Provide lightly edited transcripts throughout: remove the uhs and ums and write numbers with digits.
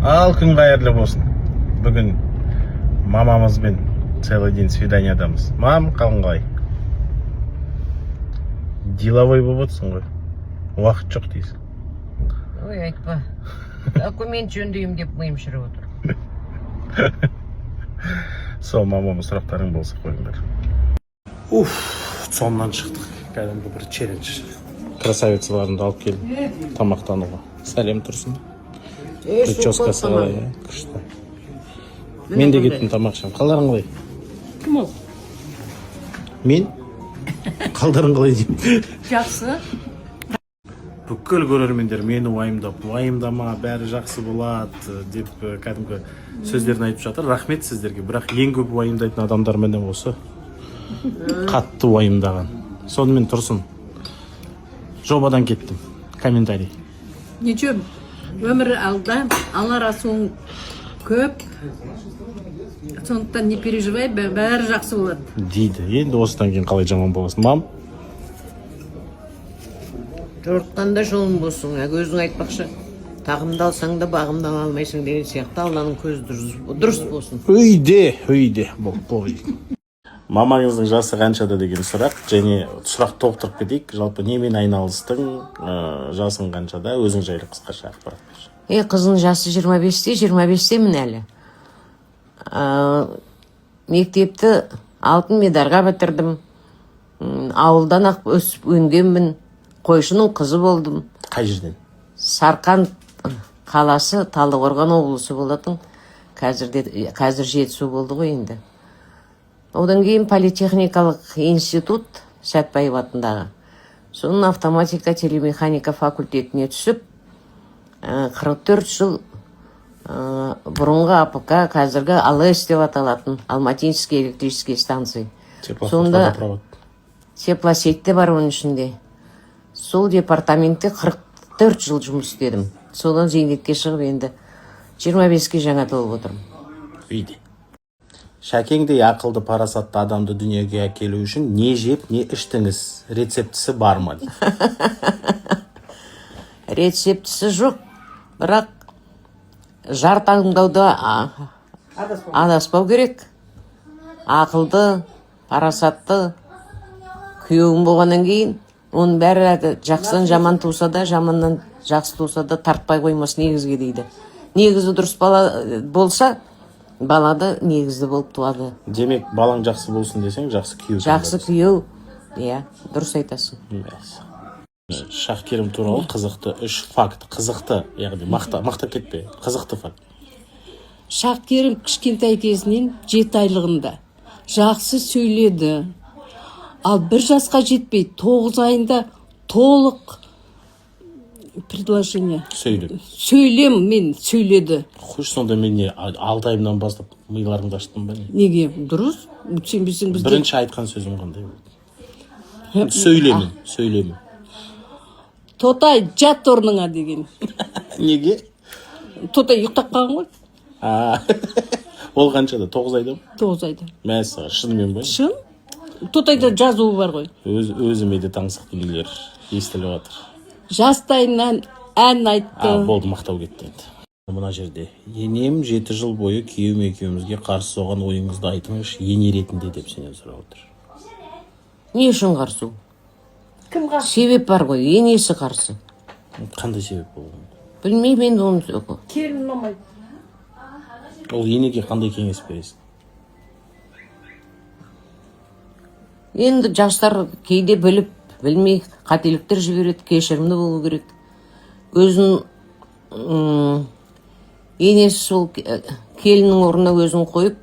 Ал күн қайырлы болсын. Бүгін мамамызбен целый день свиданиядамыз. Мам, қалың қалай? Деловой болып отырсың ғой. Уақыт жоқ дейсің. Ой, айтпа. Документ жөндеймін деп миым шіріп отыр. Сол мамама сұрақтарың болса қойыңдар. Соннан шықтық. Кәдімгі бір челлендж. Красавицаларымды алып келдім тамақтануға. Сәлем Тұрсын. Прическасы қалай, күшті. Мен де кеттім тамақ ішемін. Қалдарың қалай? Кім ол? Мен? Қалдарың қалай деймін. Жақсы. Бүкіл көрермендер мені уайымдама, бәрі жақсы болады деп кәдімгі сөздерін айтып жатыр. Рахмет сіздерге. Бірақ ең көп уайымдайтын адамдар міне осы. Қатты уайымдаған. Сонымен Тұрсын. Жобадан кеттім. Комментарий. Ничего, өмір алда, алар асуың көп. Сондықтан не переживай, бәрі жақсы болады. Дейді. Енді осыдан кейін қалай жаман боласың, мам? Жорыққанда жолың болсын. Өзің айтпақшы. Тағымды алсаң да бағымды ала алмайсың деген сияқты Алланың көзі дұрыс болсын. Өйде. Бол. Мамаңыздың жасы қаншада деген сұрақ, және сұрақ толықтырып кетейік. Жалпы немен айналыстың, жасың қаншада, өзің жайлы қысқаша ақпарат берші. Қызың жасы 25-те әлі. Мектепті алтын медарға бітірдім. Ауылдан ақ өсіп өнгенмін. Қойшының қызы болдым. Қай жерден? Сарқан қаласы Талдықорған облысы болатын. Қазір Жетісу болды ғой енді. Одан кейін политехникалық институт Сәтбаев атындағы. Соның автоматика телемеханика факультетіне түсіп, 44 жыл бұрынғы АПК, қазіргі АЛС деп аталатын Алматинский электрический станция. Сонда теплосеть те бар оның ішінде. Сол департаментте 44 жыл жұмыс істедім. Содан зейнетке шығып енді 25-ке жаңа толып отырмын. Үйде. Шәкеңдей ақылды парасатты адамды дүниеге әкелу үшін не жеп, не іштіңіз? Рецептісі бар ма дейді. Рецептісі жоқ, бірақ жар таңдауда адаспау керек. Ақылды, парасатты күйеуім болғаннан кейін, оның бәрі жақсыдан жаман туса да, жаманнан жақсы туса да тартпай қоймас негізге дейді. Негізі дұрыс бала болса, балады негізді болып туады. Демек, балаң жақсы болсын десең, жақсы күйеу. Жақсы күйеу, дұрыс айтасың. Шахкерім туралы қызықты 3 факт. Қызықты, яғни мақтап кетпе. Қызықты факт. Шахкерім кішкентай кезінен 7 айлығында жақсы сөйледі. Ал 1 жасқа жетпей 9 айында толық предложение. Сөйлем сөйледі. Хош, сонда мен 6 айымнан бастап миларыңды аштым ба? Неге? Дұрыс. Сенбесең бізде. Бірінші айтқан сөзім қандай болды? Сөйлемін. Тотай, жат орныңа деген. Неге? Тотай ұйықтап қалған ғой. Ол қаншада? 9 айда ма? 9 айда. Мәссаған, шынымен ба? Шын? Тотайда жазуы бар ғой. Өзіме де таңсық дүниелер естіліп жатыр. Жастайынан ән айтты. Болды, мақтау кетті енді. Мына жерде енем 7 жыл бойы күйеуім екеумізге қарсы соған ойыңызды айтыңызшы, ене ретінде деп сенен сұрап отыр. Не үшін қарсы? Кім қарсы? Себеп бар ғой, енесі қарсы. Қандай себеп болды? Білмеймін енді оны. Келін ұнамайды. Ол енеге қандай кеңес бересің? Енді жастар кейде білмей қателіктер жібереді, кешірімді болу керек. Өзін енесі сол келіннің орнына өзін қойып,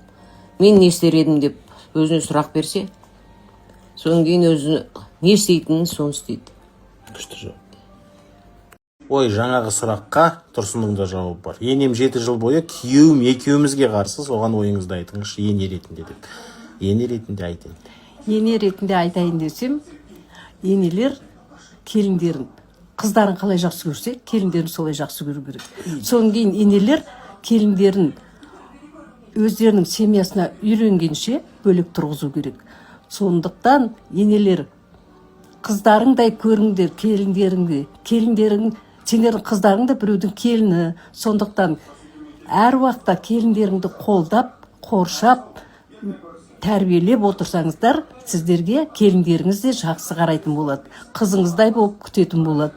мен не істер едім деп өзіне сұрақ берсе, содан кейін өзі не істейтінін соны істейді. Күшті жауап. Ой, жаңағы сұраққа Тұрсынның да жауабы бар. Енем 7 жыл бойы күйеуім екеумізге қарсы соған ойыңызды айтыңызшы, ене ретінде деп. Ене ретінде айтайын. Ене ретінде айтайын десем, енелер келіндерін, қыздарын қалай жақсы көрсе, келіндерін солай жақсы көру керек. Содан кейін енелер келіндерін өздерінің семьясына үйренгенше бөлек тұрғызу керек. Сондықтан енелер қыздарыңдай көріңдер келіндеріңді. Сендердің қыздарың да біреудің келіні. Сондықтан әр уақытта келіндеріңді қолдап, қоршап, тәрбиелеп отырсаңыздар, сіздерге келіндеріңіз де жақсы қарайтын болады. Қызыңыздай болып күтетін болады.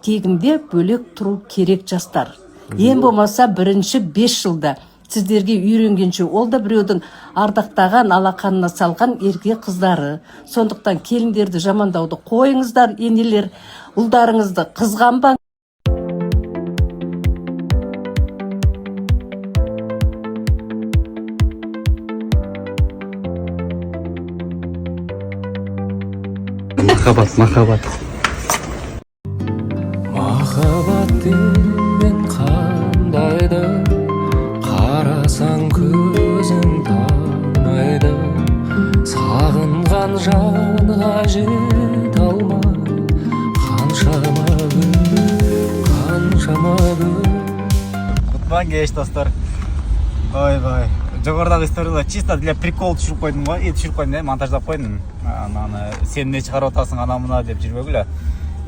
Тегінде бөлек тұру керек жастар. Ең болмаса бірінші 5 жылда сіздерге үйренгенше ол да біреудің ардақтаған алақанына салған ерке қыздары. Сондықтан келіндерді жамандауды қойыңыздар, енелер, ұлдарыңызды қызғанбаң. Махаббат. Махаббат деген қандайды, қарасаң көзің талмайды, сағынған жанға жете алмай, қаншама күн. Құтпан кеш, достар. Ой. Жоғарыдағы историялар чисто для прикол түсіріп қойдым ғой. Түсіріп қойдым, монтаждап қойдым. Сен не шығарып отырсың ана мына деп жүрбегілі.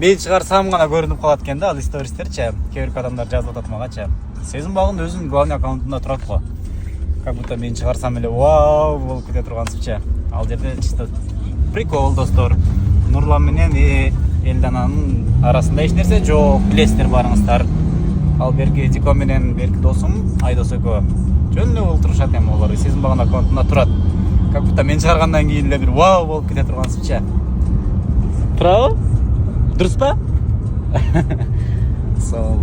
Мен шығарсам ғана көрініп қалады екен да, ал истористер ше. Кейбір адамдар жазып отырады маған ше. Сезім бағын өзінің главный аккаунтында тұрады ғой. Как будто мен шығарсам еле вау болып кете тұрғансың ше. Ал жерде чисто прикол, достар. Нұрлан менен Элдананың арасында еш нәрсе жоқ, білесіздер барыңыздар. Ал бергі Дико менен бергі досым Айдос Эко жөніне отырышат ем, олар сезім бағын аккаунтында тұрады. Как будто мен шығарғаннан кейін бір вау болып кете тұрғансың ше. Право? Дұрыс па? Сол.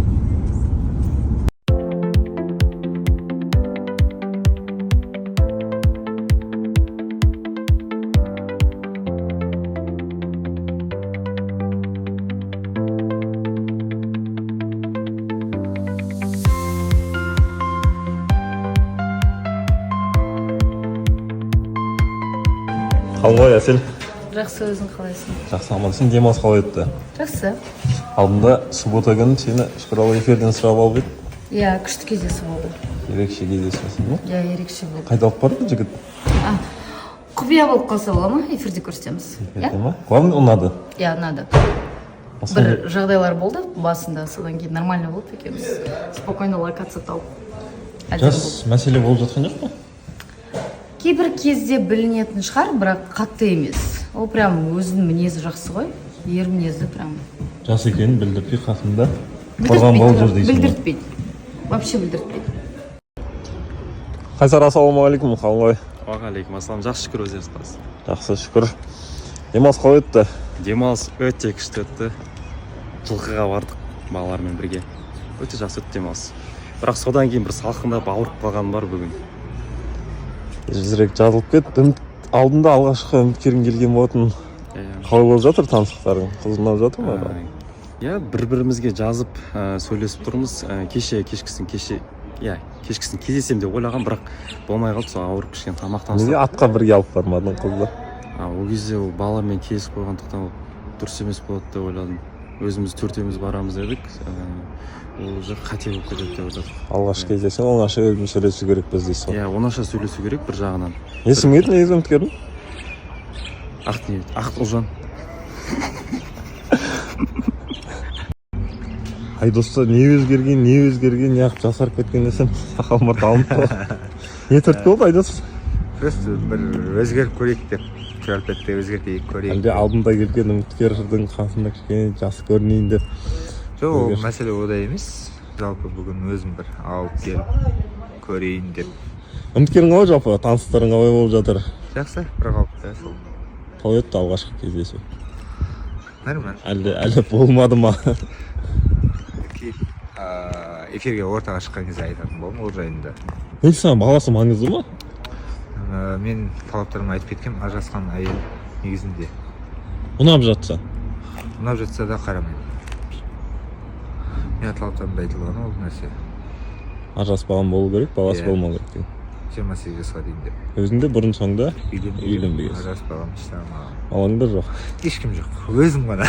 Қалай әсел? Жақсы, өзің қалайсың? Жақсы, амансың. Демалыс қалай өтті? Жақсы. Алдында суббота күні сені шүкіралла эфирден сұрап алып еді. Иә, күшті кездесу болды. Ерекше кездесесің ба? Иә, ерекше болды. Қайда алып барды жігіт? Құпия болып қалса бола ма? Эфирде көрсетеміз. Эфирде ма? Главное, ұнады. Иә, ұнады. Бір жағдайлар болды басында, содан кейін нормально болды екеуміз. Спокойно локация тауып. Жас мәселе болып жатқан жоқ па? Кейбір кезде білінетін шығар, бірақ қатты емес. Ол прям өзінің мінезі жақсы ғой. Ер мінезі прям. Жас екенін білдіртпей қасында қорған болып жүр дейсің. Білдіртпейді. Вообще білдіртпейді. Қайсар, ассалаумағалейкум, қалай? Уағалейкум ассалам, жақсы шүкір, өзіңіз қалайсыз? Жақсы, шүкір. Демалыс қалай өтті? Демалыс өте күшті өтті. Жылқыға бардық балалармен бірге. Өте жақсы өтті демалыс. Бірақ содан кейін бір салқындап ауырып қалғаным бар бүгін. Тезірек жазылып кетті. Алдында алғашқы үміткерің келген болатын. Қалай болып жатыр таныстықтарың? Қызынап жатыр ма? Иә, бір-бірімізге жазып сөйлесіп тұрмыз. Кешкісін кездесем деп ойлаған, бірақ болмай қалды. Сол ауырып кішкене тамақтаныстық. Неге атқа бірге алып бармадың қызды? Ол кезде ол балалармен келісіп қойғандықтан дұрыс емес болады деп ойладым. Өзіміз төртеуміз барамыз дедік. Ол уже қате болып кетеді деп ойладық. Алғаш кездесең оңаша өзім сөйлесу керекпіз дейсіз ғой. Иә, оңаша сөйлесу керек бір жағынан. Есің еді негізі үміткердің? Ақылжан. Айдоста не өзгерген, неғып жасарып кеткен десем, сақал мұрт алынып қалды. Не түрткі болды Айдос? Просто бір өзгеріп көрейік деп. Әлбетте өзгертейік, көрейік. Әлде алдында келген үміткердің қасында кішкене жас көрінейін деп. Жоқ, мәселе одай емес. Жалпы бүгін өзім бір алып келіп көрейін деп. Үміткерің қалай жалпы? Таныстарың қалай болып жатыр? Жақсы, бір қалыпты сол. Қалай өтті алғашқы кездесу? Нормально. Әлі болмады ма? Эфирге ортаға шыққан кезде айтатын болдым ол жайында. Неге саған баласы маңызды ма? Мен талаптарымды айтып кеткем, ажырасқан әйел негізінде. Ұнап жатса? Ұнап жатса да қарамаймын. Мен талаптарымда айтылған ол нәрсе. Ажыраспаған болу керек, баласы болмау керек деген. 28 жасқа дейін деп. Өзінде бұрын соңда үйленбеген. үйленбеген. Ажыраспаған, іштамаған. Балаңдар жоқ? Ешкім жоқ, өзім ғана.